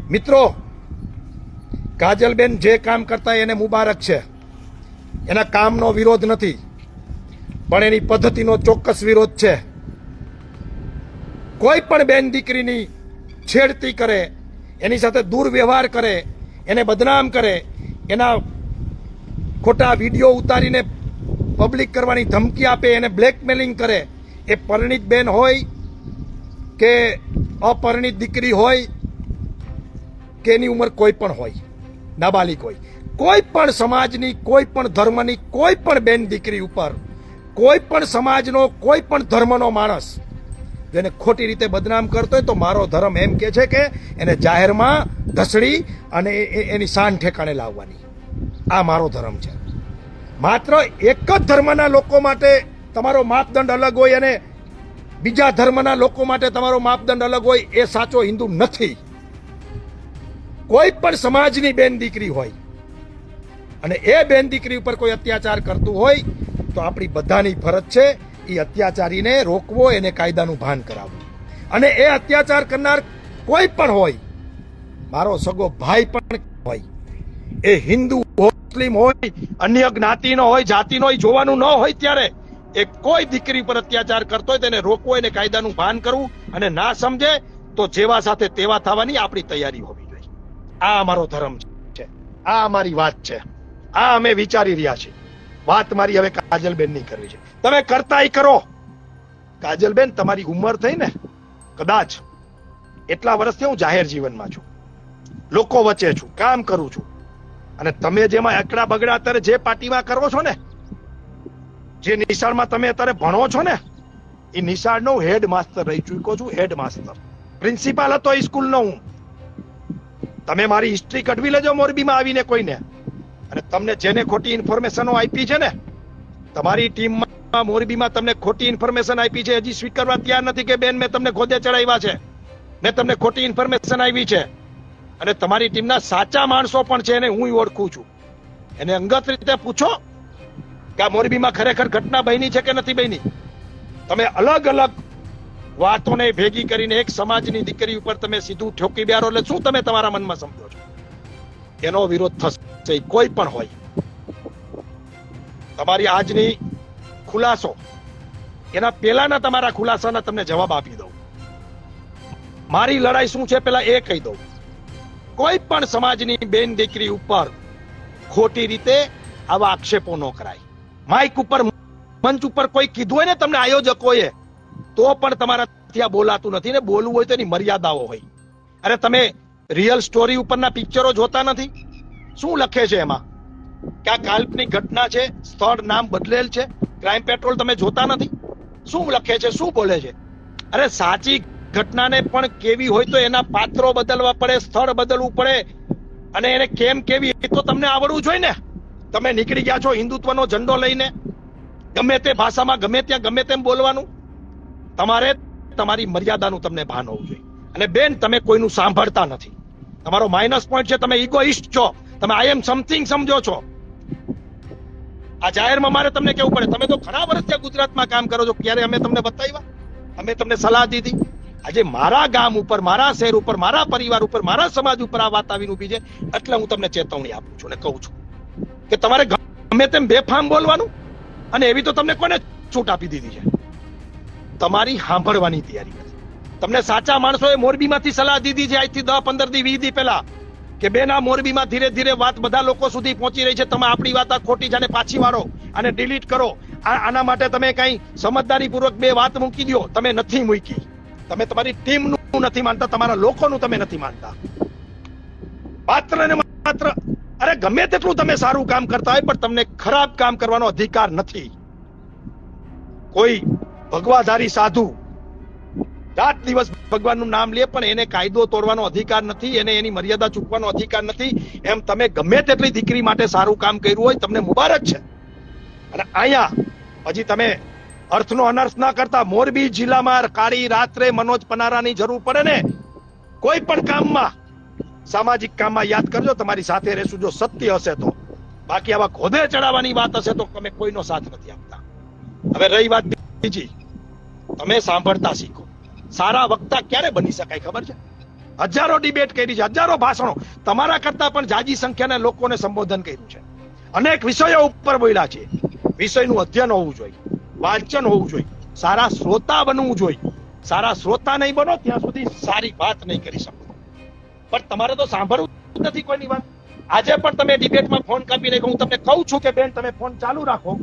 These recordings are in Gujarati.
મિત્રો, કાજલબેન જે કામ કરતા એને મુબારક છે, એના કામનો વિરોધ નથી, પણ એની પદ્ધતિનો ચોક્કસ વિરોધ છે. કોઈ પણ બેન દીકરીની છેડતી કરે, એની સાથે દુર્વ્યવહાર કરે, એને બદનામ કરે, એના ખોટા વિડીયો ઉતારીને પબ્લિક કરવાની ધમકી આપે, એને બ્લેકમેલિંગ કરે, એ પરિણીત બેન હોય કે અપરિણીત દીકરી હોય કે એની ઉંમર કોઈ પણ હોય, નાબાલિગ હોય, કોઈ પણ સમાજની, કોઈ પણ ધર્મની, કોઈ પણ બેન દીકરી ઉપર કોઈ પણ સમાજનો, કોઈ પણ ધર્મનો માણસ જેને ખોટી રીતે બદનામ કરતો હોય તો મારો ધર્મ એમ કે છે કે એને જાહેરમાં ધસડી અને એની શાન ઠેકાણે લાવવાની. આ મારો ધર્મ છે. માત્ર એક જ ધર્મના લોકો માટે તમારો માપદંડ અલગ હોય અને બીજા ધર્મના લોકો માટે તમારો માપદંડ અલગ હોય એ સાચો હિન્દુ નથી. કોઈ પણ સમાજની બેન દીકરી હોય અને એ બેન દીકરી ઉપર કોઈ અત્યાચાર કરતું હોય તો આપણી બધાની ફરજ છે એ અત્યાચારીને રોકવો, એને કાયદાનું ભાન કરાવવું. અને એ અત્યાચાર કરનાર કોઈ પણ હોય, મારો સગો ભાઈ પણ હોય, એ હિન્દુ હોય, મુસ્લિમ હોય, અન્ય જ્ઞાતિનો હોય, જાતિનો હોય, જોવાનું ન હોય ત્યારે એ કોઈ દીકરી પર અત્યાચાર કરતો હોય તેને રોકવો, એને કાયદાનું ભાન કરવું, અને ના સમજે તો જેવા સાથે તેવા થવાની આપણી તૈયારી હોવી જોઈએ. આ અમારો ધર્મ છે, આ અમારી વાત છે, આ અમે વિચારી રહ્યા છીએ. વાત મારી હવે કાજલબેન ની કરવી છે. તમે કરતાય કરો. કાજલબેન, તમારી ઉંમર થઈ ને, કદાચ એટલા વર્ષથી હું જાહેર જીવનમાં છું, લોકો વચ્ચે છું, કામ કરું છું, અને તમે જેમાં એકડા બગડા અત્યારે જે પાર્ટીમાં કરો છો ને, જે નિશાળમાં તમે અત્યારે ભણો છો ને, એ નિશાળનો હેડ માસ્ટર રહી ચૂક્યો છું. હેડ માસ્ટર, પ્રિન્સિપાલ હતો એ સ્કૂલનો હું. તમે મારી હિસ્ટ્રી કઢવી લેજો મોરબીમાં આવીને કોઈને, અને તમને જેને ખોટી ઇન્ફોર્મેશનો આપી છે ને, તમારી ટીમમાં મોરબીમાં તમને ખોટી ઇન્ફોર્મેશન આપી છે, હજી સ્વીકારવા તૈયાર નથી કે બેન મેં તમને ખોદે ચડાવ્યા છે, મેં તમને ખોટી ઇન્ફોર્મેશન આપી છે. અને તમારી ટીમના સાચા માણસો પણ છે, એને હું ઓળખું છું. એને અંગત રીતે પૂછો કે આ મોરબીમાં ખરેખર ઘટના બની છે કે નથી બની. તમે અલગ અલગ વાતોને ભેગી કરીને એક સમાજની દીકરી ઉપર તમે સીધું ઠોકી બેરો, એટલે શું તમે તમારા મનમાં સમજો છો? એનો વિરોધ થશે, કોઈ પણ હોય. તમારી આજની ખુલાસો, એના પહેલાના તમારા ખુલાસાના તમને જવાબ આપી દઉં. મારી લડાઈ શું છે પેલા એ કહી દઉં. કોઈ પણ સમાજની બેન દીકરી ઉપર ખોટી રીતે આવા આક્ષેપો ન કરાય. માઇક ઉપર, મંચ ઉપર કોઈ કીધું હોય ને તમને આયોજકોએ, તો પણ તમારાથી આ બોલાતું નથી, ને બોલવું હોય તો એની મર્યાદાઓ હોય. અરે તમે રિયલ સ્ટોરી ઉપરના પિક્ચરો જોતા નથી? શું લખે છે એમાં કે આ કાલ્પનિક ઘટના છે, સ્થળ નામ બદલેલ છે? ક્રાઇમ પેટ્રોલ તમે જોતા નથી? શું લખે છે, શું બોલે છે? અરે સાચી ઘટનાને પણ કેવી હોય તો એના પાત્રો બદલવા પડે, સ્થળ બદલવું પડે, અને એને કેમ કેવી એ તો તમને આવડવું જોઈએ ને. તમે નીકળી ગયા છો હિન્દુત્વનો ઝંડો લઈને, ગમે તે ભાષામાં ગમે ત્યાં ગમે તેમ બોલવાનું. તમારે તમારી મર્યાદાનું તમને ભાન હોવું જોઈએ. અને બેન, તમે કોઈનું સાંભળતા નથી. તમારો માઇનસ પોઈન્ટ છે, તમે ઇગોઇસ્ટ છો, તમે આઈ એમ સમથિંગ સમજો છો. આ જાહેરમાં મારે તમને કેવું પડે, તમે તો ઘણા વર્ષ ત્યાં ગુજરાતમાં કામ કરો છો, ક્યારે અમે તમને બતાવ્યા? અમે તમને સલાહ દીધી? આજે મારા ગામ ઉપર, મારા શહેર ઉપર, મારા પરિવાર ઉપર, મારા સમાજ ઉપર આ વાત આવીને ઊભી છે, એટલે હું તમને ચેતવણી આપું છું અને કહું છું કે તમારે ગમે તેમ બેફામ બોલવાનું, અને એવી તો તમને કોને છૂટ આપી દીધી છે? તમારી સાંભળવાની તૈયારી નથી. તમને સાચા માણસોએ મોરબીમાંથી સલાહ દીધી છે આજથી 10, 15 દી, 20 દી પહેલા, કે બેન આ મોરબીમાં ધીરે ધીરે વાત બધા લોકો સુધી પહોંચી રહી છે, તમે આપણી વાત આ ખોટી છે અને પાછી વાળો અને ડિલીટ કરો. આના માટે તમે કઈ સમજદારીપૂર્વક બે વાત મૂકી દો. તમે નથી મૂકી. તમે તમારી ટીમનું નથી માનતા, તમારા લોકોનું તમે નથી માનતા. માત્ર ને માત્ર, અરે ગમે તેટલું તમે સારું કામ કરતા હોય પણ તમને ખરાબ કામ કરવાનો અધિકાર નથી. કોઈ ભગવાધારી સાધુ રાત દિવસ ભગવાનનું નામ લે પણ એને કાયદો તોડવાનો અધિકાર નથી, એને એની મર્યાદા ચૂકવાનો અધિકાર નથી. એમ તમે ગમે તેટલી દીકરી માટે સારું કામ કર્યું હોય, તમને મુબારક છે. અને અહીંયા હજી તમે અર્થનો અનર્થ ના કરતા. મોરબી જિલ્લામાં કાળી રાત્રે મનોજ પનારાની જરૂર પડે ને કોઈ પણ કામમાં, સામાજિક કામમાં, યાદ કરજો, તમારી સાથે રહેશું જો સત્ય હશે તો. બાકી આવા ખોદે ચડાવવાની વાત હશે તો તમે કોઈનો સાથ નથી આપતા. હવે રહી વાત બીજી, તમે સાંભળતા શીખો. સારા વક્તા ક્યારે બની શકાય ખબર છે? હજારો ડિબેટ કરી છે, હજારો ભાષણો, તમારા કરતા પણ જાજી સંખ્યાના લોકોને સંબોધન કર્યું છે, અનેક વિષયો ઉપર બોલ્યા છે. વિષયનું અધ્યયન હોવું જોઈએ, વાંચન હોવું જોઈએ, સારા શ્રોતા બનવું જોઈએ. સારા શ્રોતા નહીં બનો ત્યાં સુધી સારી વાત નહીં કરી શકો. પણ તમારે તો સાંભળવું નથી કોઈની વાત. આજે પણ તમે ડિબેટમાં ફોન કાપીને હું તમને કહું છું કે બેન તમે ફોન ચાલુ રાખો,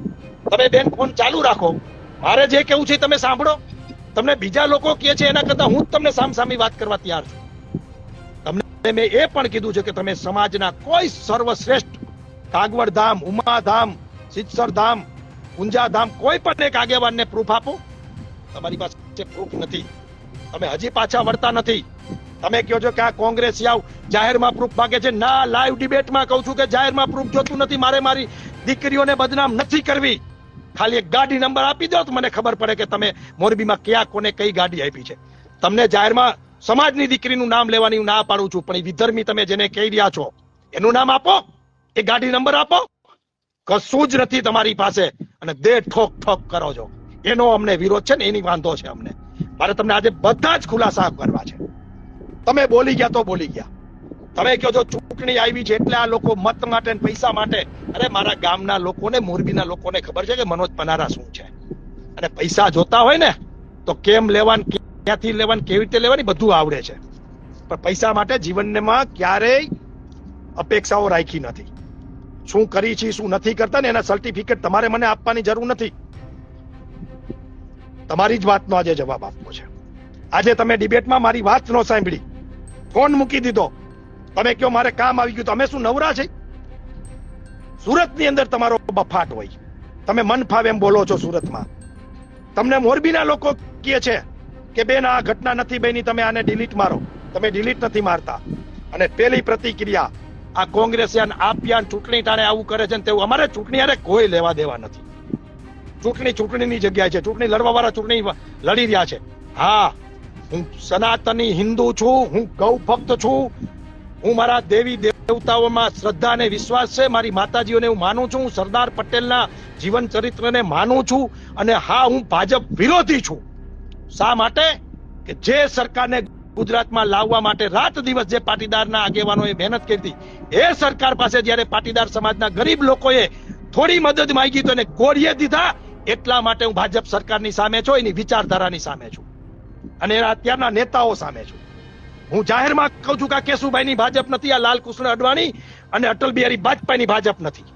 તમે બેન ફોન ચાલુ રાખો, મારે જે કેવું છે તમે સાંભળો. તમને બીજા લોકો કહે છે એના કરતા હું જ તમને સામસામી વાત કરવા તૈયાર છું. તમને મેં એ પણ કીધું છે કે તમે સમાજના કોઈ સર્વશ્રેષ્ઠ કાગવડ ધામ, ઉમાધામ, સિદ્ધસર ધામ, ઊંઝા ધામ કોઈ પણ એક આગેવાનને પ્રૂફ આપો. તમારી પાસે પ્રૂફ નથી. તમે હજી પાછા વળતા નથી. તમે કહો છો કે આ કોંગ્રેસિયાઓ જાહેરમાં પ્રૂફ માંગે છે. ના, લાઈવ ડિબેટમાં કહું છું કે જાહેરમાં પ્રૂફ જોતું નથી. મારે મારી દીકરીઓને બદનામ નથી કરવી. ખાલી એક ગાડી નંબર આપી દો તો મને ખબર પડે કે તમે મોરબીમાં ક્યાં કોને કઈ ગાડી આપી છે. તમને જાહેરમાં સમાજની દીકરીનું નામ લેવાની હું ના પાડું છું, પણ એ વિધર્મી તમે જેને કહી રહ્યા છો એનું નામ આપો, એ ગાડી નંબર આપો. કશું જ નથી તમારી પાસે અને દે ઠોક ઠોક કરો છો. એનો અમને વિરોધ છે ને, એની વાંધો છે અમને. મારે તમને આજે બધા જ ખુલાસા કરવા છે. તમે બોલી ગયા તો બોલી ગયા. તમે કહો છો ચૂંટણી આવી છે એટલે આ લોકો મત માટે ને પૈસા માટે. અરે મારા ગામના લોકોને, મોરબીના લોકોને ખબર છે કે મનોજ પનારા શું છે. અને પૈસા જોતા હોય ને તો કેમ લેવાનું, ક્યાંથી લેવાનું, કેવી રીતે લેવાની બધું આવડે છે. પણ પૈસા માટે જીવનમાં ક્યારેય અપેક્ષાઓ રાખી નથી. શું કરી છે, શું નથી કરતા ને એના સર્ટિફિકેટ તમારે મને આપવાની જરૂર નથી. તમારી જ વાતનો આજે જવાબ આપવો છે. આજે તમે ડિબેટમાં મારી વાત ન સાંભળી, ફોન મૂકી દીધો. તમે કહો મારે કામ આવી ગયું તો અમે શું નવરા છે? સુરતની અંદર તમારો બફાટ હોય, તમે મન ફાવે એમ બોલો છો. સુરતમાં તમને મોરબીના લોકો કહે છે કે બેન આ ઘટના નથી બની, તમે આને ડિલીટ મારો. તમે ડિલીટ નથી મારતા. અને પેલી પ્રતિક્રિયા આ કોંગ્રેસિયાન આપ્યાન ચૂંટણી ટાણે આવું કરે છે ને તેવું. અમારે ચૂંટણી અરે કોઈ લેવા દેવા નથી. ચૂંટણીની જગ્યાએ છે. ચૂંટણી લડવા વાળા ચૂંટણી લડી રહ્યા છે. હા, હું સનાતની હિન્દુ છું, હું ગૌ ભક્ત છું, હું મારા દેવી દેવતાઓમાં શ્રદ્ધા અને વિશ્વાસ છે, મારી માતાજીઓને હું માનું છું, હું સરદાર પટેલના જીવન ચરિત્રને માનું છું. અને હા, હું ભાજપ વિરોધી છું. શા માટે? કે જે સરકારને ગુજરાતમાં લાવવા માટે રાત દિવસ જે પાટીદારના આગેવાનોએ મહેનત કરી હતી, એ સરકાર પાસે જ્યારે પાટીદાર સમાજના ગરીબ લોકોએ થોડી મદદ માંગી તો એને ગોળીએ દીધા. એટલા માટે હું ભાજપ સરકારની સામે છું, એની વિચારધારાની સામે છું અને એના અત્યારના નેતાઓ સામે છું. હું જાહેરમાં કહું છું કે આ કેશુભાઈની ભાજપ નથી, આ લાલકૃષ્ણ અડવાણી અને અટલ બિહારી વાજપેયીની ભાજપ નથી.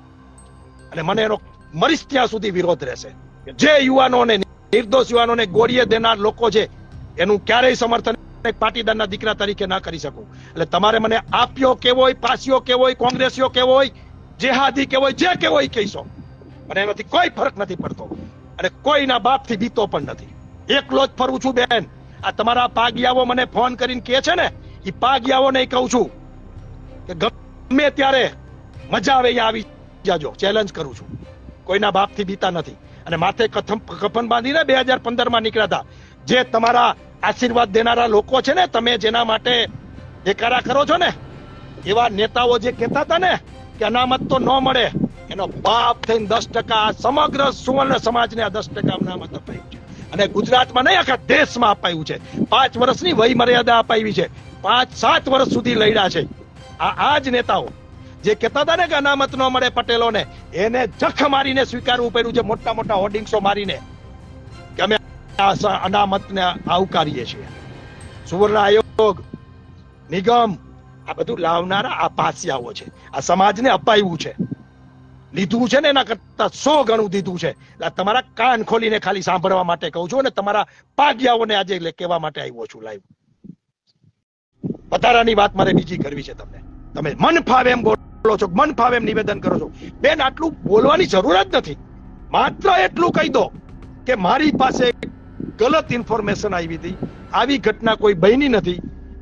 અને મને એનો મરીશ ત્યાં સુધી વિરોધ રહેશે. જે યુવાનોને, નિર્દોષ યુવાનોને ગોળીએ દેનાર લોકો છે એનું ક્યારેય સમર્થન પાટીદારના દીકરા તરીકે ના કરી શકું. એટલે તમારે મને આપ્યો કેવો હોય, પાસીઓ કેવો હોય, કોંગ્રેસીઓ કેવો હોય, જેહાદી કેવો હોય, જે કેવો હોય કહીશો. અને એનાથી કોઈ ફરક નથી પડતો અને કોઈના બાપથી બીતો પણ નથી. એકલો જ ફરું છું બેન. આ તમારા પાગિયાઓ મને ફોન કરીને કહે છે ને, એ પાગિયાઓને કહું છું કે ગમે ત્યારે મજા આવે અહીંયા આવી જાજો. ચેલેન્જ કરું છું. કોઈના બાપથી બીતા નથી. અને માથે કફન બાંધીને 2015માં નીકળ્યા હતા. જે તમારા આશીર્વાદ દેનારા લોકો છે ને, તમે જેના માટે દેખાડા કરો છો ને, એવા નેતાઓ જે કહેતા હતા ને કે અનામત તો ન મળે, એનો બાપ થઈને 10% સમગ્ર સુવર્ણ સમાજને આ 10% અનામત અપાયું છે. અને ગુજરાતમાં નહીં, આખા દેશમાં અપાયું છે. 5 વર્ષની વય મર્યાદા અપાવી છે. 5-7 વર્ષ સુધી લડ્યા છે. આ જ નેતાઓ જે કહેતા હતા ને કે અનામત ન મળે પટેલોને, એને જખ મારીને સ્વીકારવું પડ્યું છે. મોટા મોટા હોર્ડિંગ્સો મારીને કે અમે અનામતને આવકારીએ છીએ. સુવર્ણ આયોગ, નિગમ, આ બધું લાવનારા આ પાસિયાઓ છે. આ સમાજને અપાયું છે, લીધું છે ને એના કરતા 100 ગણું દીધું છે. તમારા કાન ખોલીને ખાલી સાંભળવા માટે કહું છું અને તમારા પાગ્યાઓને આજે કહેવા માટે આવ્યો છું લાઈવ. વધારાની વાત મારે બીજી કરવી છે તમને. તમે મન ફાવે એમ બોલો છો, મન ફાવે એમ નિવેદન કરો છો. બેન, આટલું બોલવાની જરૂર જ નથી. માત્ર એટલું કહી દો કે મારી પાસે ગલત ઇન્ફોર્મેશન આવી હતી, આવી ઘટના કોઈ બની નથી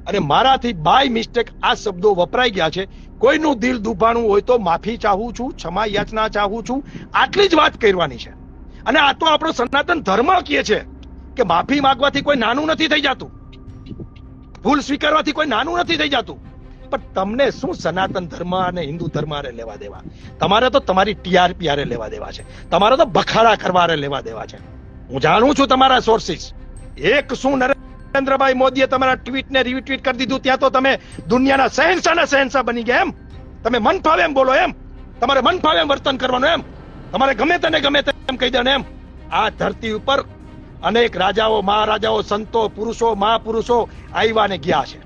અને મારાથી બાય મિસ્ટેક આ શબ્દો વપરાઈ ગયા છે. કોઈનું દિલ દુભાણું હોય તો માફી ચાહું છું, ક્ષમા યાચના ચાહું છું. આટલી જ વાત કરવાની છે. અને આ તો આપણો સનાતન ધર્મ કહે છે કે માફી માંગવાથી કોઈ નાનું નથી થઈ જતું, ભૂલ સ્વીકારવાથી કોઈ નાનું નથી થઈ જતું. પણ તમને શું સનાતન ધર્મ અને હિન્દુ ધર્મ હારે લેવા દેવા? તમારે તો તમારી ટીઆરપી હારે લેવા દેવા છે. તમારે તો બખાડા કરવા હારે લેવા દેવા છે. હું જાણું છું તમારા સોર્સિસ. એક શું નરેન્દ્રભાઈ મોદીએ તમારા ટ્વીટને રીટ્વીટ કરી દીધું ત્યાં તો તમે દુનિયાના શહેનશાહ બની ગયા એમ? તમે મન ફાવે એમ બોલો એમ? તમારે મન ફાવે એમ વર્તન કરવાનું એમ? તમારે ગમે તેમ કહી દેવાનું એમ? આ ધરતી ઉપર અનેક રાજાઓ, મહારાજાઓ, સંતો, પુરુષો, મહાપુરુષો આવ્યા ને ગયા છે.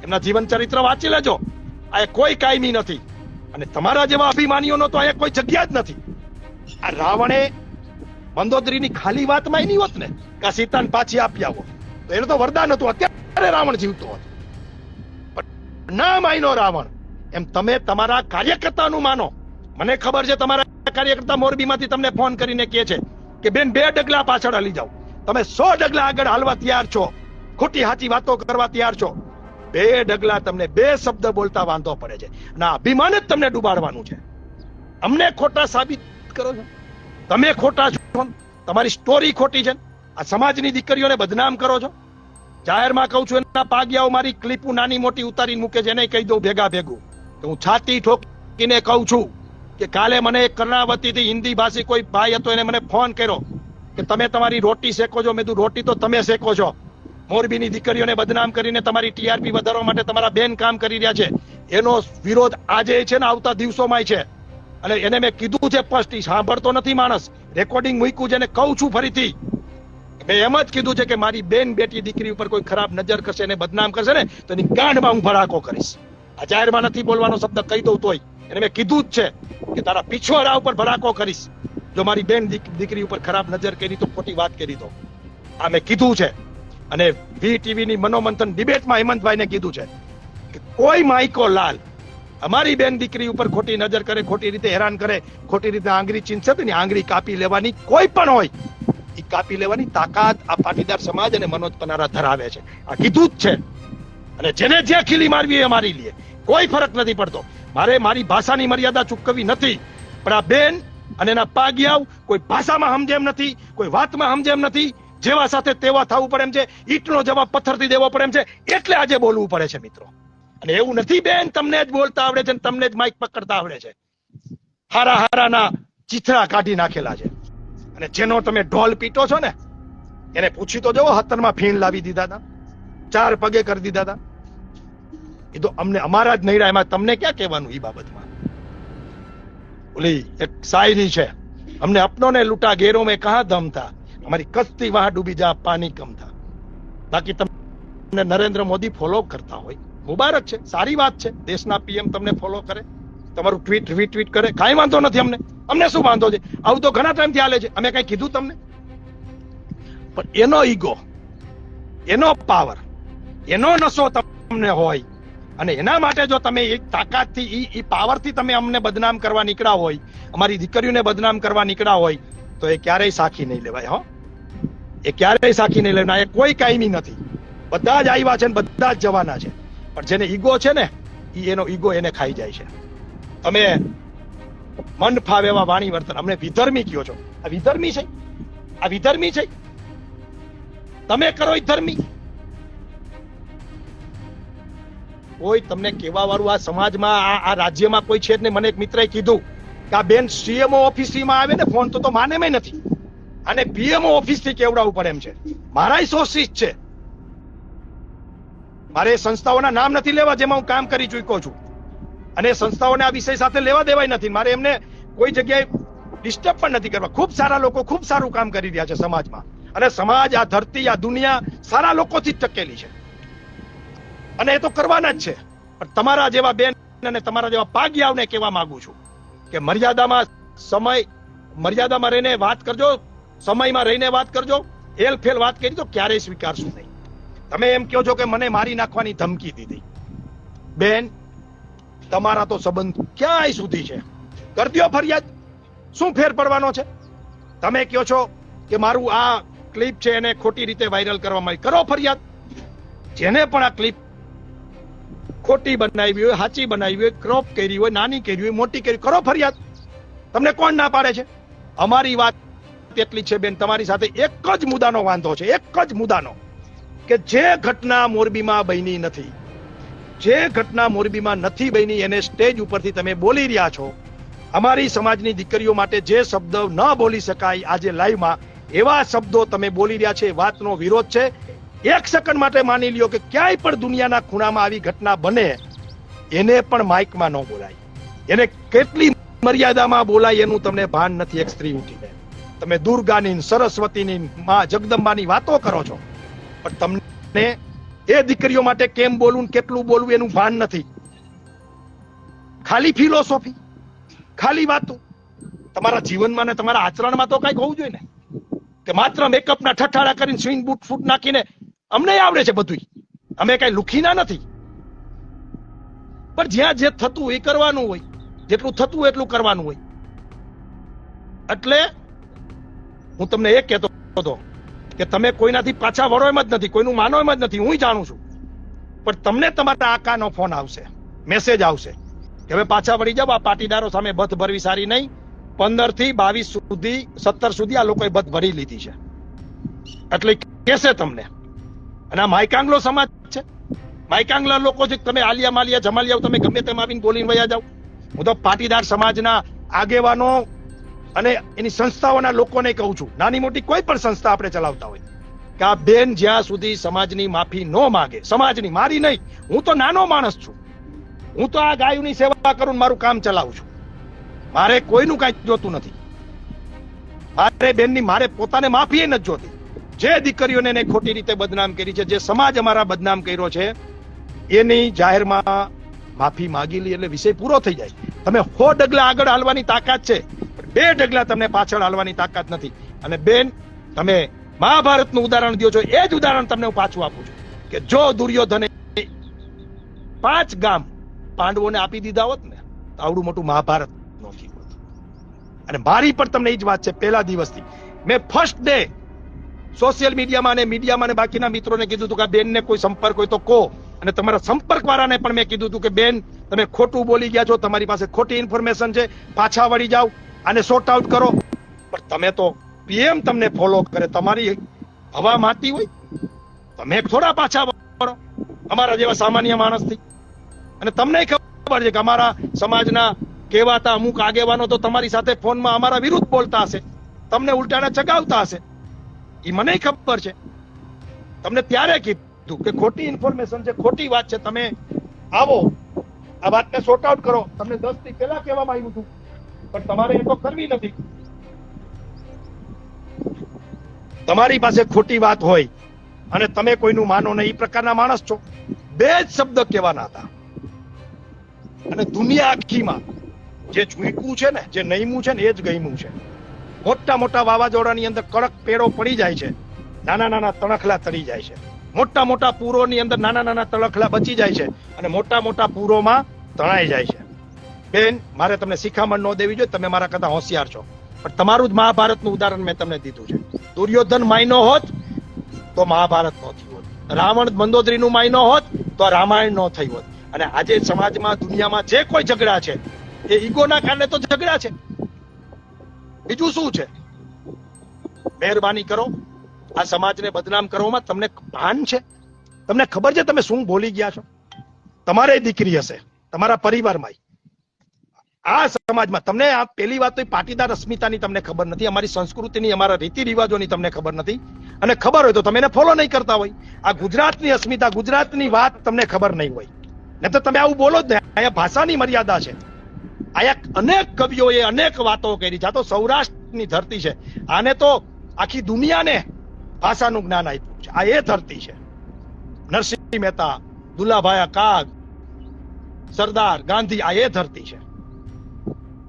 એમના જીવન ચરિત્ર વાંચી લેજો. આ કોઈ કાયમી નથી અને તમારા જેવા અભિમાનીઓનો તો અહીંયા કોઈ જગ્યા જ નથી. આ રાવણે મંદોદરીની ખાલી વાતમાં નહીં હોત ને કે સીતાને પાછી આપી આવો તો એનું તો વરદાન હતું, અત્યારે રાવણ જીવતો હતો. પણ ના માયનો રાવણ એમ તમે તમારા કાર્યકર્તાનું માનો. મને ખબર છે તમારા કાર્યકર્તા મોરબીમાંથી તમને ફોન કરીને કહે છે કે બેન 2 ડગલા પાછળ હાલી જાઓ. તમે 100 ડગલા આગળ હાલવા તૈયાર છો, ખોટી સાચી વાતો કરવા તૈયાર છો. 2 ડગલા તમને 2 શબ્દ બોલતા વાંધો પડે છે અને અભિમાન જ તમને ડૂબાડવાનું છે. અમને ખોટા સાબિત કરો છો, તમે ખોટા છો, તમારી સ્ટોરી ખોટી છે. આ સમાજની દીકરીઓને બદનામ કરો છો. જાહેરમાં કહું છું, એના પાગ્યાઓ મારી ક્લિપો નાની મોટી ઉતારીને મૂકે છે, એને કહી દઉં ભેગું તો હું છાતી ઠોકીને કહું છું કે કાલે મને એક કર્ણાવતીથી હિન્દી ભાષી કોઈ ભાઈ હતો, એને મને ફોન કર્યો કે તમે તમારી રોટી શેકો છો. મેં કીધું રોટી તો તમે શેકો છો. મોરબીની દીકરીઓને બદનામ કરીને તમારી ટીઆરપી વધારવા માટે તમારા બેન કામ કરી રહ્યા છે. એનો વિરોધ આજે છે ને આવતા દિવસોમાં છે. અને એને મેં કીધું છે સ્પષ્ટ, સાંભળતો નથી માણસ. રેકોર્ડિંગ મૂક્યું છે અને કહું છું ફરીથી. મેં એમ જ કીધું છે કે મારી બેન બેટી દીકરી ઉપર કોઈ ખરાબ નજર કરશે ને બદનામ કરશે ને તો એની ગાંઠમાં હું ભડાકો કરીશ. આ જાહેરમાં નથી બોલવાનો શબ્દ કહી દઉં તોય એને મેં કીધું જ છે કે તારા પીછોડા ઉપર ભડાકો કરીશ જો મારી બેન દીકરી ઉપર ખરાબ નજર કરી તો, ખોટી વાત કરી તો. આ મેં કીધું છે. અને VTV ની મનોમંથન ડિબેટમાં હેમંતભાઈને કીધું છે કે કોઈ માઈકો લાલ અમારી બેન દીકરી ઉપર ખોટી નજર કરે, ખોટી રીતે હેરાન કરે, ખોટી રીતે આંગળી ચીંધશે તો આંગળી કાપી લેવાની કોઈ પણ હોય એ કાપી લેવાની તાકાત આ પાટીદાર સમાજ અને મનોજ પનારા ધરાવે છે. આ કીધું જ છે. અને જેને જે ખીલી મારવી એ મારી લે, કોઈ ફરક નથી પડતો. મારે મારી ભાષાની મર્યાદા ચૂકવવી નથી. પણ આ બેન અને એના પાગિયાવ કોઈ ભાષામાં સમજે એમ નથી, કોઈ વાતમાં સમજે એમ નથી. જેવા સાથે તેવા થવું પડે એમ છે. ઈંટનો જવાબ પથ્થરથી દેવો પડે એમ છે. એટલે આજે બોલવું પડે છે મિત્રો. અને એવું નથી બેન તમને જ બોલતા આવડે છે, તમને જ માઇક પકડતા આવડે છે. હારાના ચીથરા કાઢી નાખેલા છે. અને જેનો તમે ઢોલ પીટો છો ને એને પૂછી તો જવો, 17માં ફીણ લાવી દીધા હતા, 4 પગે કરી દીધા હતા. એ તો અમને અમારા જ નહીં રહ્યા. એમાં તમને ક્યાં કહેવાનું એ બાબતમાં? ઓલી એક શાયરી છે, અમને અપનો ને લૂટા ગેરો મેં કહા દમ થા, हमारी कश्ती वहां डूबी जा पानी कम था. बाकी તમને નરેન્દ્ર મોદી ફોલો કરતા હોય મુબારક છે, સારી વાત છે. દેશના PM તમને ફોલો કરે, તમારું ટ્વીટ રીટ્વીટ કરે, કાંઈ વાંધો નથી. અમને શું વાંધો છે? આવું તો ઘણા ટાઈમથી હાલે છે. અમે કઈ કીધું તમને? પણ એનો ઈગો, એનો પાવર, એનો નશો તમને હોય અને એના માટે જો તમે એક તાકાતથી એ પાવરથી તમે અમને બદનામ કરવા નીકળ્યા હોય, અમારી દીકરીઓને બદનામ કરવા નીકળ્યા હોય તો એ ક્યારેય સાખી નહીં લેવાય. હો, એ ક્યારેય સાખી નહીં લેવાય. એ કોઈ કાયમી નથી. બધા જ આવ્યા છે ને બધા જ જવાના છે. પણ જેને ઈગો છે ને એનો ઈગો એને ખાઈ જાય છે. તમે મન ફાવે એવા વાણી વર્તન, અમને વિધર્મી કયો છો. આ વિધર્મી છે? આ વિધર્મી છે? તમે કરો એ ધર્મી. કોઈ તમને કેવા વાળું આ સમાજમાં આ રાજ્યમાં કોઈ છે જ નહીં. મને એક મિત્રએ કીધું કે આ બેન CMO ઓફિસમાં આવે ને ફોન તો માને નથી. અને PMO ઓફિસથી કેવડાવવું પડે એમ છે. મારા સોર્સિસ છે. મારે સંસ્થાઓના નામ નથી લેવા જેમાં હું કામ કરી ચૂક્યો છું, અને સંસ્થાઓને આ વિષય સાથે લેવા દેવાય નથી. મારે એમને કોઈ જગ્યાએ ડિસ્ટર્બ પણ નથી કરવા. ખૂબ સારા લોકો ખૂબ સારું કામ કરી રહ્યા છે સમાજમાં, અને સમાજ, આ ધરતી, આ દુનિયા સારા લોકોથી જ ટકેલી છે, અને એ તો કરવાના જ છે. પણ તમારા જેવા બેન અને તમારા જેવા પાગિયાઓને કહેવા માંગુ છું કે મર્યાદામાં રહીને વાત કરજો, સમયમાં રહીને વાત કરજો. હેલફેલ વાત કરી તો ક્યારેય સ્વીકારશું નહીં. તમે એમ કહો છો કે મને મારી નાખવાની ધમકી દીધી. બેન, તમારા તો સંબંધ ક્યાંય સુધી છે, કરી દ્યો ફરિયાદ. શું ફેર પડવાનો છે? તમે કહો છો કે મારું આ ક્લિપ છે એને ખોટી રીતે વાયરલ કરવામાં આવી, કરો ફરિયાદ. જેને પણ આ ક્લિપ ખોટી બનાવી હોય, સાચી બનાવી હોય, ક્રોપ કરી હોય, નાની કરી હોય, મોટી કરી, કરો ફરિયાદ. તમને કોણ ના પાડે છે? અમારી વાત એટલી છે બેન, તમારી સાથે એક જ મુદ્દાનો વાંધો છે, એક જ મુદ્દાનો, કે જે ઘટના મોરબીમાં બની નથી, જે ઘટના મોરબીમાં નથી બની એને સ્ટેજ ઉપરથી તમે બોલી રહ્યા છો. અમારી સમાજની દીકરીઓ માટે જે શબ્દ ન બોલી શકાય આજે લાઈવમાં, એવા શબ્દો તમે બોલી રહ્યા છે. વાતનો વિરોધ છે. એક સેકન્ડ માટે માની લ્યો કે ક્યાંય પણ દુનિયાના ખૂણામાં આવી ઘટના બને, એને પણ માઇકમાં ન બોલાય. એને કેટલી મર્યાદામાં બોલાય એનું તમને ભાન નથી. એક સ્ત્રી ઉઠીને તમે દુર્ગાની, સરસ્વતીની, માં જગદંબાની વાતો કરો છો, પણ તમને એ દીકરીઓ માટે કેમ બોલવું, કેટલું બોલવું એનું ભાન નથી. ખાલી ફિલોસોફી, ખાલી વાતો. તમારા જીવનમાં ને તમારા આચરણમાં તો કઈક હોવું જોઈએ ને, કે માત્ર મેકઅપના ઠઠાડા કરીને સ્વિંગ બૂટ ફૂટ નાખીને અમને આવડે છે બધું, અમે કઈ લુખીના નથી. પણ જ્યાં જે થતું એ કરવાનું હોય, જેટલું થતું એટલું કરવાનું હોય. એટલે હું તમને એ કહેતો હતો કે તમે કોઈનાથી પાછા વળો એમ જ નથી, કોઈનું માનો એમ જ નથી. હું જાણું છું, પણ તમને તમારા આકાનો ફોન આવશે, મેસેજ આવશે કે હવે પાછા વળી જાવ. આ પાટીદારો સામે બથ ભરવી સારી નહીં. 15 થી 22 સુધી, 17 સુધી આ લોકોએ બથ ભરી લીધી છે, એટલે કહેશે તમને. અને આ માયકાંગલો સમાજ છે, માયકાંગલા લોકો છે. તમે આલિયા માલિયા જમાલિયા તમે ગમે તેમ આવીને બોલીને વયા જાવ. હું તો પાટીદાર સમાજના આગેવાનો અને એની સંસ્થાઓના લોકોને કહું છું, નાની મોટી કોઈ પણ સંસ્થા આપણે ચલાવતા હોય, કે આ બેન જ્યાં સુધી સમાજની માફી ન માગે, સમાજની, મારી નહીં, હું તો નાનો માણસ છું, હું તો આ ગાયોની સેવા કરું, મારું કામ ચલાવું છું, મારે કોઈનું કાંઈ જોતું નથી. મારે બેનની, મારે પોતાને માફી નથી જોતી. જે દીકરીઓને એને ખોટી રીતે બદનામ કરી છે, જે સમાજ અમારા બદનામ કર્યો છે, એની જાહેરમાં માફી માગી લી એટલે વિષય પૂરો થઈ જાય. તમે 100 ડગલા આગળ હાલવાની તાકાત છે, 2 ડગલા તમને પાછળ હાલવાની તાકાત નથી. અને બેન, તમે મહાભારતનું ઉદાહરણ દો છો, એ જ ઉદાહરણ તમને હું પાછું આપું છું કે જો દુર્યોધને 5 ગામ પાંડવોને આપી દીધા હોત ને, તો આવડું મોટું મહાભારત ન થયું હોત. અને મારી પણ તમને એ જ વાત છે. પહેલા દિવસથી મેં ફર્સ્ટ ડે સોશિયલ મીડિયામાં અને મીડિયામાં અને બાકીના મિત્રોને કીધું હતું કે આ બેનને કોઈ સંપર્ક હોય તો કહો. અને તમારા સંપર્ક વાળાને પણ મેં કીધું હતું કે બેન, તમે ખોટું બોલી ગયા છો, તમારી પાસે ખોટી ઇન્ફોર્મેશન છે, પાછા વળી જાઓ, આને સોર્ટ આઉટ કરો. પણ તમે તો પીએમ તમને ફોલો કરે, તમારી હવા માતી હોય, તમે થોડા પાછા વળો અમારા જેવા સામાન્ય માણસથી. અને તમને ખબર છે કે અમારા સમાજના કહેવાતા અમુક આગેવાનો તો તમારી સાથે ફોનમાં અમારા વિરુદ્ધ બોલતા હશે, તમને ઉલટાના ચગાવતા હશે. એ મને ખબર છે. તમને ત્યારે કીધું કે ખોટી ઇન્ફોર્મેશન છે, ખોટી વાત છે, તમે આવો, આ વાતને સોર્ટ આઉટ કરો. તમને 10 થી પહેલા કહેવામાં આવ્યું હતું, પણ તમારે એ તો કરવી નથી. તમારી પાસે ખોટી વાત હોય અને તમે કોઈનું માનો નહીં, એ પ્રકારના માણસ છો. 2 જ શબ્દ કહેવાના હતા, અને દુનિયા આખીમાં જે ઝૂક્યું છે ને, જે નહીમું છે ને, એ જ ગયમું છે. મોટા મોટા વાવાઝોડાની અંદર કડક પેડો પડી જાય છે, નાના નાના તણખલા તરી જાય છે. મોટા મોટા પૂરોની અંદર નાના નાના તણખલા બચી જાય છે, અને મોટા મોટા પૂરોમાં તણાઈ જાય છે. બેન, મારે તમને શિખામણ ન દેવી જોઈએ, તમે મારા કરતા હોશિયાર છો. પણ તમારું જ મહાભારતનું ઉદાહરણ મેં તમને દીધું છે. દુર્યોધન માયનો હોત તો મહાભારત ન થયું હોત, રાવણ મંદોદરીનું માયનો હોત તો રામાયણ ન થઈ હોત. અને આજે સમાજમાં, દુનિયામાં જે કોઈ ઝઘડા છે, એ ઈગોના કારણે તો ઝઘડા છે, બીજું શું છે? મહેરબાની કરો, આ સમાજને બદનામ કરવામાં તમને ભાન છે? તમને ખબર છે તમે શું બોલી ગયા છો? તમારે દીકરી હશે, તમારા પરિવારમાં, આ સમાજમાં. તમને આ પહેલી વાત તો પાટીદાર અસ્મિતાની તમને ખબર નથી, અમારી સંસ્કૃતિની, અમારા રીતિ રિવાજોની તમને ખબર નથી. અને ખબર હોય તો તમે એને ફોલો નહીં કરતા હોય. આ ગુજરાતની અસ્મિતા, ગુજરાતની વાત તમને ખબર નહીં હોય, ને તો તમે આવું બોલો જ ને. અહીંયા ભાષાની મર્યાદા છે. અહીંયા અનેક કવિઓએ અનેક વાતો કરી છે. આ તો સૌરાષ્ટ્રની ધરતી છે, આને તો આખી દુનિયાને ભાષાનું જ્ઞાન આપ્યું છે. આ એ ધરતી છે. નરસિંહ મહેતા, દુલાભાઈ કાગ, સરદાર ગાંધી, આ એ ધરતી છે.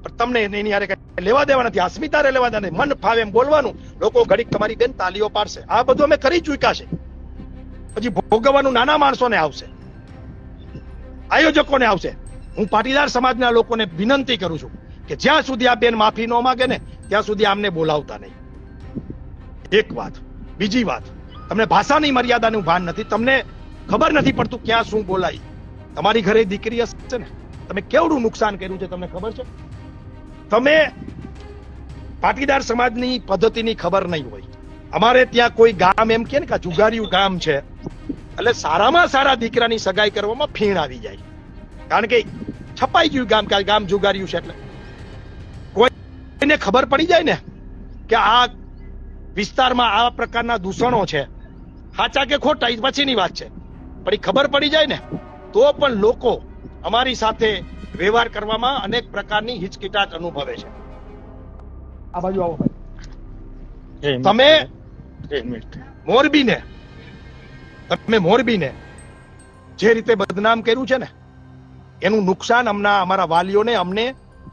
પણ તમને એની યારે કઈ લેવા દેવા નથી, અસ્મિતારે લેવા દેવા નથી. મન ફાવે એમ બોલવાનું, લોકો ઘડીક તમારી બેન તાલીઓ પાડશે. આ બધું અમે કરી ચૂક્યા છે. પછી ભોગવવાનું નાના માણસોને આવશે, આયોજકોને આવશે. હું પાટીદાર સમાજના લોકોને વિનંતી કરું છું કે જ્યાં સુધી આ બેન માફી ન માંગે ને, ત્યાં સુધી આમને બોલાવતા નહીં. એક વાત. બીજી વાત, તમને ભાષાની મર્યાદાનું ભાન નથી, તમને ખબર નથી પડતું ક્યાં શું બોલાય. તમારી ઘરે દીકરી હશે ને, તમે કેવડું નુકસાન કર્યું છે તમને ખબર છે? તમે પાટીદાર સમાજની પદ્ધતિની ખબર નહીં હોય. અમારે ત્યાં કોઈ ગામ એમ કે ને કે જુગારિયું ગામ છે, એટલે સારામાં સારા દીકરાની સગાઈ કરવામાં ફીણ આવી જાય, કારણ કે છપાઈ ગયું ગામ કે ગામ જુગારિયું છે. એટલે કોઈને ખબર પડી જાય ને કે આ વિસ્તારમાં આ પ્રકારના દૂષણો છે, સાચા કે ખોટા એ પછીની વાત છે, પણ એ ખબર પડી જાય ને તો પણ લોકો અમારી સાથે વ્યવહાર કરવામાં અનેક પ્રકારની હિચકિટાટ અનુભવે છે. આ બાજુ આવો ભાઈ. તમે મોરબીને જે રીતે બદનામ કર્યું છે ને એનું નુકસાન અમારા વાલીઓને, અમને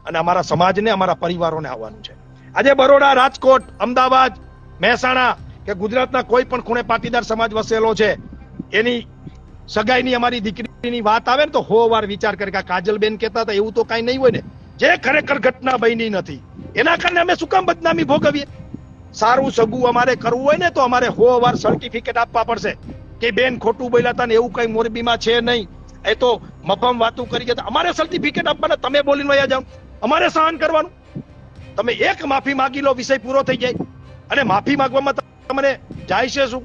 અને અમારા સમાજને, અમારા પરિવારોને આવવાનું છે. આજે બરોડા, રાજકોટ, અમદાવાદ, મહેસાણા કે ગુજરાતના કોઈ પણ ખૂણે પાટીદાર સમાજ વસેલો છે, એની સગાઈની અમારી દીકરીની વાત આવે ને તો 100 વાર વિચાર કરે કે કાજલબેન કહેતા હતા એવું તો કાંઈ નહીં હોય ને. જે ખરેખર ઘટના બની નથી એના કારણે અમે શું કામ બદનામી ભોગવીએ? સારું સગું અમારે કરવું હોય ને તો અમારે 100 વાર સર્ટિફિકેટ આપવા પડશે કે બેન ખોટું બોલ્યા હતા ને એવું કઈ મોરબીમાં છે નહીં, એ તો મફમ વાતું કરી ગયા. અમારે સર્ટિફિકેટ આપવાના, તમે બોલીને વયા જાવ, અમારે સહન કરવાનું. તમે એક માફી માંગી લો, વિષય પૂરો થઈ જાય. અને માફી માંગવામાં તમને જાય છે શું?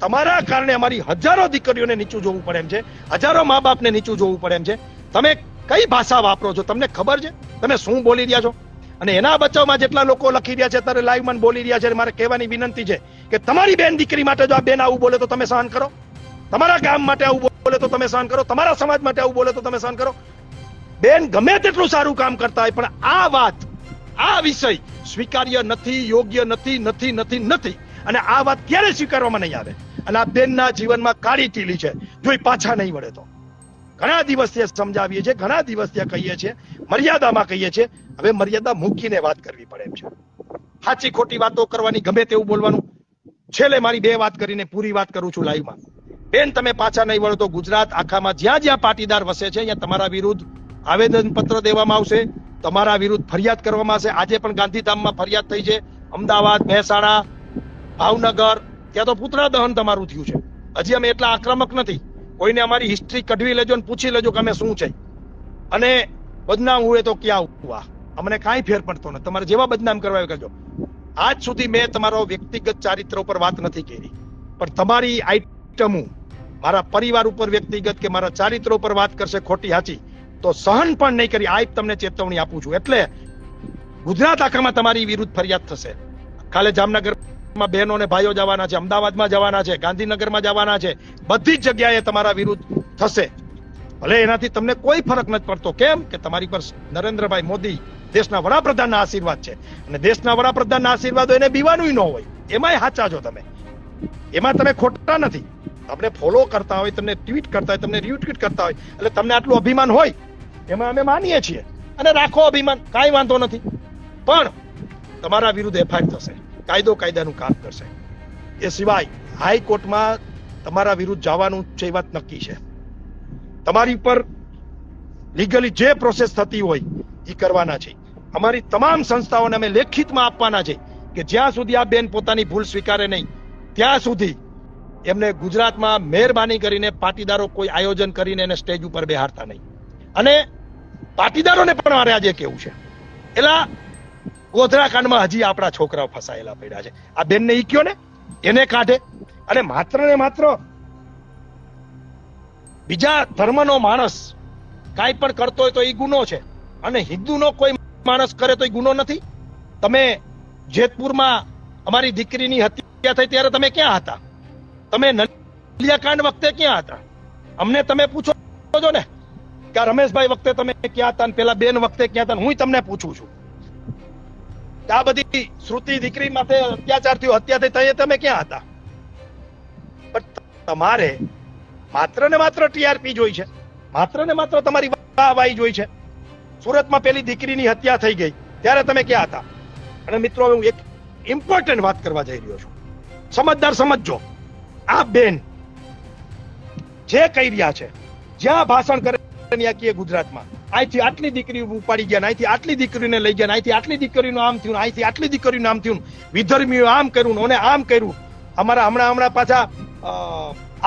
તમારા કારણે અમારી હજારો દીકરીઓને નીચું જોવું પડે એમ છે, હજારો મા બાપને નીચું જોવું પડે એમ છે. તમે કઈ ભાષા વાપરો છો? તમને ખબર છે તમે શું બોલી રહ્યા છો? અને એના બચાવમાં જેટલા લોકો લખી રહ્યા છે અત્યારે લાઈવમાં બોલી રહ્યા છે, મારે કહેવાની વિનંતી છે કે તમારી બેન દીકરી માટે જો આ બેન આવું બોલે તો તમે સહન કરો, તમારા ગામ માટે આવું બોલે તો તમે સહન કરો, તમારા સમાજ માટે આવું બોલે તો તમે સહન કરો. બેન ગમે તેટલું સારું કામ કરતા હોય પણ આ વાત, આ વિષય સ્વીકાર્ય નથી, યોગ્ય નથી, નથી નથી નથી. અને આ વાત ક્યારે સ્વીકારવામાં નહીં આવે. અને આ બેનના જીવનમાં કાળી ટીલી છે, જો એ પાછા નહીં વળે તો. ઘણા દિવસથી સમજાવીએ છીએ, ઘણા દિવસથી કહીએ છીએ, મર્યાદામાં કહીએ છીએ. હવે મર્યાદા મૂકીને વાત કરવી પડે એમ છે. સાચી ખોટી વાતો કરવાની, ગમે તેવું બોલવાનું. છેલ્લે મારી 2 વાત કરીને પૂરી વાત કરું છું લાઈવમાં. બેન તમે પાછા નહીં વળો તો ગુજરાત આખામાં જ્યાં જ્યાં પાટીદાર વસે છે ત્યાં તમારા વિરુદ્ધ આવેદન પત્ર દેવામાં આવશે, તમારા વિરુદ્ધ ફરિયાદ કરવામાં આવશે. આજે પણ ગાંધીધામમાં ફરિયાદ થઈ છે, અમદાવાદ, મહેસાણા, ભાવનગર, ત્યાં તો પુતળા દહન તમારું થયું છે. હજી અમે એટલા આક્રમક નથી. કોઈને અમારી હિસ્ટ્રી કઢવી લેજો ને પૂછી લેજો કે અમે શું છે. અને બદનામ હુએ તો ક્યાં હુઆ, અમને કાંઈ ફેર પડતો નથી. તમારે જેવા બદનામ કરવા કરજો. આજ સુધી મેં તમારો વ્યક્તિગત ચારિત્ર ઉપર વાત નથી કરી, પણ તમારી આઈટમો મારા પરિવાર ઉપર વ્યક્તિગત કે મારા ચારિત્ર ઉપર વાત કરશે ખોટી સાચી તો સહન પણ નહીં કરી. આ તમને ચેતવણી આપું છું. એટલે ગુજરાત આખામાં તમારી વિરુદ્ધ ફરિયાદ થશે. કાલે જામનગરમાં બહેનો ને ભાઈઓ જવાના છે, અમદાવાદમાં જવાના છે, ગાંધીનગરમાં જવાના છે, બધી જ જગ્યાએ તમારા વિરુદ્ધ થશે. ભલે એનાથી તમને કોઈ ફરક નથી પડતો. કેમ કે તમારી પર નરેન્દ્રભાઈ મોદી દેશના વડાપ્રધાનના આશીર્વાદ છે, અને દેશના વડાપ્રધાનના આશીર્વાદ એને બીવાનું ન હોય. એમાંય સાચા છો તમે, એમાં તમે ખોટા નથી. તમને ફોલો કરતા હોય, તમને ટ્વીટ કરતા હોય, તમને રિટ્વીટ કરતા હોય, એટલે તમને આટલું અભિમાન હોય, એમાં અમે માનીએ છીએ. અને રાખો અભિમાન, કાંઈ વાંધો નથી. પણ તમારા વિરુદ્ધ એફઆઈઆર થશે, કાયદો કાયદાનું કામ કરશે. એ સિવાય હાઈકોર્ટમાં તમારા વિરુદ્ધ જવાનું છે એ વાત નક્કી છે. તમારી પર લીગલી જે પ્રોસેસ થતી હોય એ કરવાના છે. અમારી તમામ સંસ્થાઓને અમે લેખિતમાં આપવાના છે કે જ્યાં સુધી આ બેન પોતાની ભૂલ સ્વીકારે નહીં ત્યાં સુધી એમને ગુજરાતમાં મહેરબાની કરીને પાટીદારો કોઈ આયોજન કરીને એને સ્ટેજ ઉપર બેહારતા નહીં. અને પાટીદારોને પણ મારે આજે કેવું છે, એલા ગોધરા કાંડમાં હજી આપણા છોકરાઓ ફસાયેલા પડ્યા છે. આ બેનને ઈ કયો ને એને કાઢે. અને માત્ર ને માત્ર બીજા ધર્મનો માણસ કાંઈ પણ કરતો હોય તો એ ગુનો છે, અને હિન્દુનો કોઈ માણસ કરે તો એ ગુનો નથી. તમે જેતપુરમાં અમારી દીકરીની હત્યા થઈ ત્યારે તમે ક્યાં હતા? તમે નલિયાકાંડ વખતે ક્યાં હતા? અમને તમે પૂછો છો ને કે રમેશભાઈ વખતે તમે ક્યાં હતા, પેલા બેન વખતે ક્યાં હતા? હું તમને પૂછું છું આ બધી શ્રુતિ દીકરી માથે અત્યાચાર થયો, હત્યા થઈ, તમે ક્યાં હતા? પણ તમારે માત્ર ને માત્ર ટીઆરપી જોઈ છે, માત્ર ને માત્ર તમારી વાહવાહી જોઈ છે. સુરતમાં પેલી દીકરીની હત્યા થઈ ગઈ ત્યારે તમે ક્યાં હતા? અને મિત્રો હું એક ઇમ્પોર્ટન્ટ વાત કરવા જઈ રહ્યો છું, સમજદાર સમજજો. આ બેન જે કહી રહ્યા છે, જ્યાં ભાષણ કરે ત્યાં ગુજરાતમાં અહીંથી આટલી દીકરી ઉપાડી ગયા, અહીંથી આટલી દીકરીને લઈ ગયા, અહીંથી આટલી દીકરીનું આમ થયું, અહીંથી આટલી દીકરીનું આમ થયું, વિધર્મીઓ આમ કર્યું, ઓને આમ કર્યું. અમારા હમણાં પાછા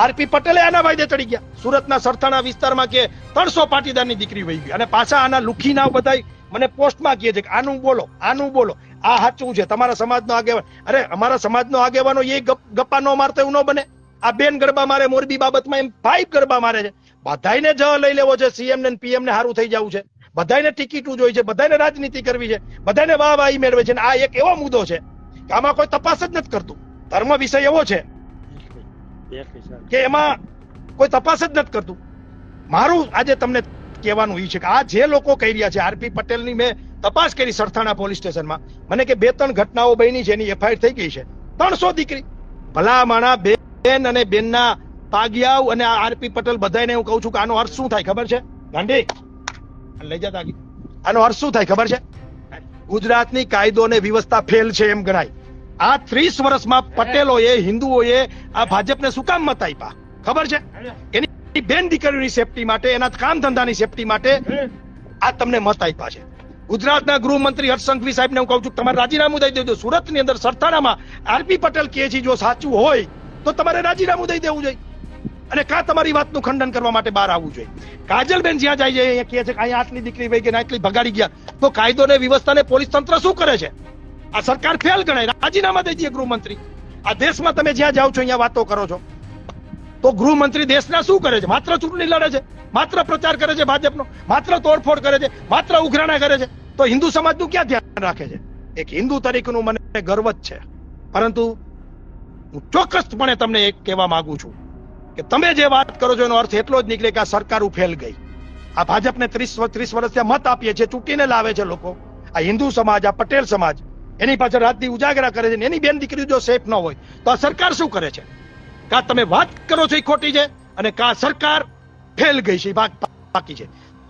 આરપી પટેલે આના વાયદે ચડી ગયા. સુરતના સરથાણા વિસ્તારમાં કે 300 પાટીદારની દીકરી વહી ગઈ, અને પાછા આના લુખીના બધા મને પોસ્ટમાં કહે છે કે આનું બોલો, આનું બોલો, આ સાચું છે. તમારા સમાજનો આગેવાન, અરે અમારા સમાજનો આગેવાનો એ ગપ્પા ન મારતો એવું ન બને. આ બેન ગરબા મારે મોરબી બાબતમાં, એમ ભાઈ ગરબા મારે છે. બધાને જ લઈ લેવો છે, સીએમ ને પીએમ ને સારું થઈ જવું છે, બધાને ટિકિટો જોઈ છે, બધાને રાજનીતિ કરવી છે, બધાને વાહવાહી મેળવે છે. આ એક એવો મુદ્દો છે કે આમાં કોઈ તપાસ જ નથી કરતું. ધર્મ વિષય એવો છે કે એમાં કોઈ તપાસ જ નથી કરતું. મારું આજે તમને કહેવાનું એ છે કે આ જે લોકો કહી રહ્યા છે, આરપી પટેલની મેં તપાસ કરી સરથાણા પોલીસ સ્ટેશનમાં, મને કે 2-3 ઘટનાઓ બની છે, એની એફઆઈઆર થઈ ગઈ છે. 300 દીકરી ભલા માણા બેન અને બેનના પાગિયાવ અને આરપી પટેલ બધાને હું કહું છું કે આનો અર્થ શું થાય ખબર છે? ગાંડી લઈ જતા આનો અર્થ શું થાય ખબર છે? ગુજરાતની કાયદો અને વ્યવસ્થા ફેલ છે એમ ગણાય. આ 30 વર્ષમાં પટેલોએ, હિન્દુઓએ આ ભાજપને શું કામ મત આપ્યા ખબર છે? એની બેન દીકરીઓની સેફટી માટે, એના કામ ધંધાની સેફટી માટે આ તમને મત આપ્યા છે. ગુજરાતના ગૃહમંત્રી હર્ષ સંઘવી સાહેબને હું કહું છું તમારે રાજીનામું દઈ દેજો. સુરતની અંદર સરથાણામાં આરપી પટેલ કહે છે જો સાચું હોય તો તમારે રાજીનામું દઈ દેવું જોઈએ અને કાં તમારી વાતનું ખંડન કરવા માટે બહાર આવવું જોઈએ. કાજલબેન જ્યાં જાય છે અહીંયા કહે છે કે અહીંયા આટલી દીકરી વહી ગઈ, આટલી ભગાડી ગયા, તો કાયદો ને વ્યવસ્થાને પોલીસ તંત્ર શું કરે છે? આ સરકાર ફેલ ગણાય, રાજીનામા દઈ દે ગૃહમંત્રી. આ દેશમાં તમે જ્યાં જાઓ છો અહીંયા વાતો કરો છો, તો ગૃહમંત્રી દેશના શું કરે છે? માત્ર ચૂંટણી લડે છે, માત્ર પ્રચાર કરે છે ભાજપનો, માત્ર તોડફોડ કરે છે, માત્ર ઉઘરાણા કરે છે. તો હિન્દુ સમાજનું ક્યાં ધ્યાન રાખે છે? એક હિન્દુ તરીકેનું મને ગર્વ જ છે, પરંતુ હું ચોક્કસપણે તમને એક કહેવા માંગુ છું કે તમે જે વાત કરો છો એનો અર્થ એટલો જ નીકળે કે આ સરકાર ફેલ ગઈ. આ ભાજપને 30 વર્ષથી મત આપીએ છીએ, ચૂંટીને લાવે છે લોકો. આ હિન્દુ સમાજ, આ પટેલ સમાજ એની પાછળ રાતથી ઉજાગરા કરે છે, એની બેન દીકરી જો સેફ ન હોય તો આ સરકાર શું કરે છે? કા તમે વાત કરો છો એ ખોટી છે અને કા સરકાર ફેલ ગઈ છે બાકી છે.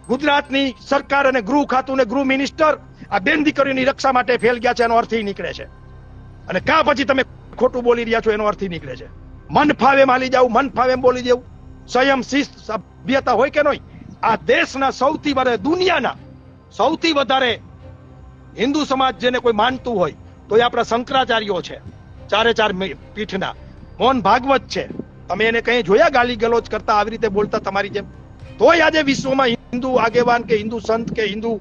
ગુજરાતની સરકાર અને ગૃહ ખાતું ને ગૃહ મિનિસ્ટર આ બેન દીકરીઓની રક્ષા માટે ફેલ ગયા છે એનો અર્થ નીકળે છે. અને કા પછી તમે ખોટું બોલી રહ્યા છો એનો અર્થ નીકળે છે. મન ફાવે માલી જાવ, મન ફાવે એમ બોલી દેવું, સંયમ શિસ્ત સભ્યતા હોય કે નહીં? આ દેશના સૌથી વધારે, દુનિયાના સૌથી વધારે હિન્દુ સમાજ જેને કોઈ માનતું હોય તો એ આપણા શંકરાચાર્યો છે, 4 પીઠના. મોહન ભાગવત છે. તમે એને કઈ જોયા ગાલી ગલોચ કરતા આવી રીતે બોલતા તમારી જેમ? તોય આજે વિશ્વમાં હિન્દુ આગેવાન કે હિન્દુ સંત કે હિન્દુ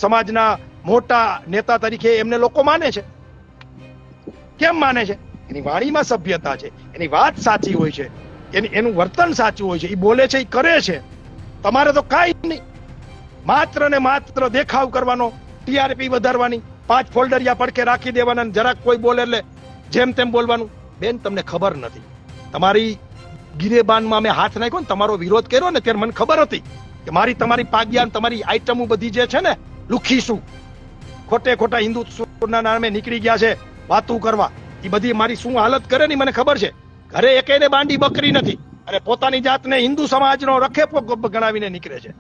સમાજના મોટા નેતા તરીકે એમને લોકો માને છે. કેમ માને છે? એની વાણીમાં સભ્યતા છે, એની વાત સાચી હોય છે, એનું વર્તન સાચું હોય છે, એ બોલે છે, એ કરે છે. તમારે તો કાંઈ નહીં, માત્ર ને માત્ર દેખાવ કરવાનો, ટીઆરપી વધારવાની, 5 ફોલ્ડરિયા પડકે રાખી દેવાના, જરાક કોઈ બોલે એટલે જેમ તેમ બોલવાનું. બેન તમને ખબર નથી, તમારી ગિરેબાનમાં મેં હાથ નાખ્યો ને, તમારો વિરોધ કર્યો ને ત્યારે મને ખબર હતી કે તમારી પાગ્યા તમારી આઈટમો બધી જે છે ને લુખીશું, ખોટા હિન્દુત્વના નામે નીકળી ગયા છે વાતું કરવા, એ બધી મારી શું હાલત કરે ને મને ખબર છે. ઘરે એકેયને બાંડી બકરી નથી અને પોતાની જાતને હિન્દુ સમાજનો રખેપો ગણાવીને નીકળે છે.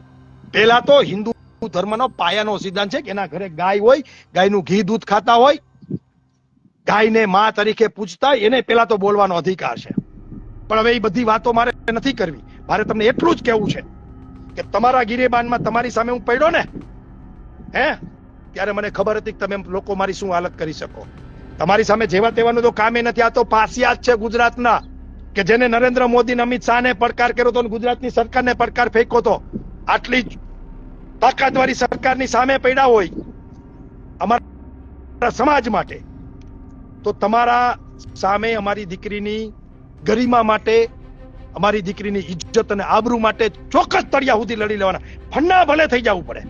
પેલા તો હિન્દુ ધર્મનો પાયાનો સિદ્ધાંત છે કે એના ઘરે ગાય હોય, ગાયનું ઘી દૂધ ખાતા હોય, ગાયને માં તરીકે પૂજતા, એને પેલા તો બોલવાનો અધિકાર છે. પણ હવે એ બધી વાતો મારે નથી કરવી. મારે તમને એટલું જ કહેવું છે કે તમારા ગિરેબાનમાં તમારી સામે હું પડ્યો ને ત્યારે મને ખબર હતી કે તમે લોકો મારી શું હાલત કરી શકો. તમારી સામે જેવા તેવાનું તો કામે નથી. આ તો પાસિયા જ છે ગુજરાતના, કે જેને નરેન્દ્ર મોદી અને અમિત શાહને પડકાર કર્યો હતો, ગુજરાતની સરકારને પડકાર ફેંક્યો હતો. આટલી તાકાતવાળી સરકારની સામે પડ્યા હોય અમારા સમાજ માટે, તો તમારા સામે અમારી દીકરીની ગરિમા માટે, અમારી દીકરીની ઇજ્જત અને આબરૂ માટે ચોક્કસ તળિયા સુધી લડી લેવાના. ફન્ના ભલે થઈ જવું પડે,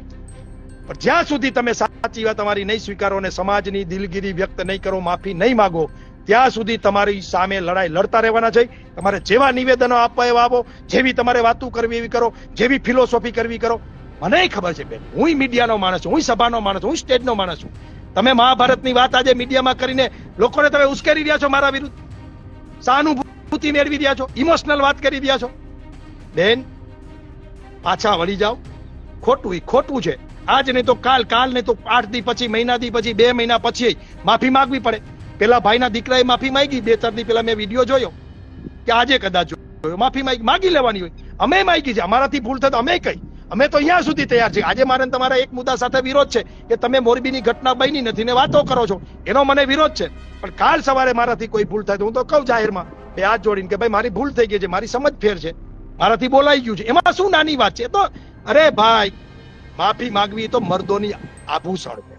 પણ જ્યાં સુધી તમે સાચી વાત તમારી નહીં સ્વીકારો અને સમાજની દિલગીરી વ્યક્ત નહીં કરો, માફી નહીં માંગો, ત્યાં સુધી તમારી સામે લડાઈ લડતા રહેવાના છે. તમારે જેવા નિવેદનો આપવા એવા આપો, જેવી તમારે વાતો કરવી એવી કરો, જેવી ફિલોસોફી કરવી કરો. મને ખબર છે બેન, હું મીડિયાનો માણસ છું, હું સભાનો માણસ છું, હું સ્ટેજનો માણસ છું. તમે મહાભારતની વાત આજે મીડિયામાં કરીને લોકોને તમે ઉશ્કેરી રહ્યા છો, મારા વિરુદ્ધ સહાનુભૂતિ મેળવી રહ્યા છો, ઇમોશનલ વાત કરી રહ્યા છો. બેન પાછા વળી જાઓ. ખોટું છે. આજ નહીં તો કાલ નહીં તો 8 દી પછી, મહિના દી પછી, 2 મહિના પછી માફી માંગવી પડે. પેલા ભાઈના દીકરાએ માફી માંગી 2-4 દી પહેલા મેં વિડીયો જોયો, કે આજે કદાચ જોયો, માફી માંગી લેવાની હોય. અમે માંગી છે, અમારાથી ભૂલ થાય તો અમે કઈ, અમે તો અહીંયા સુધી તૈયાર છે. આજે મારે તમારા એક મુદ્દા સાથે વિરોધ છે કે તમે મોરબીની ઘટના બની નથી ને વાતો કરો છો, એનો મને વિરોધ છે. પણ કાલ સવારે મારાથી કોઈ ભૂલ થાય તો હું તો કહું જાહેરમાં, બે હાથ જોડીને કે ભાઈ મારી ભૂલ થઈ ગઈ છે, મારી સમજ ફેર છે, મારાથી બોલાઈ ગયું છે. એમાં શું નાની વાત છે? તો અરે ભાઈ, માફી માંગવી તો મર્દોની આભૂષણ છે.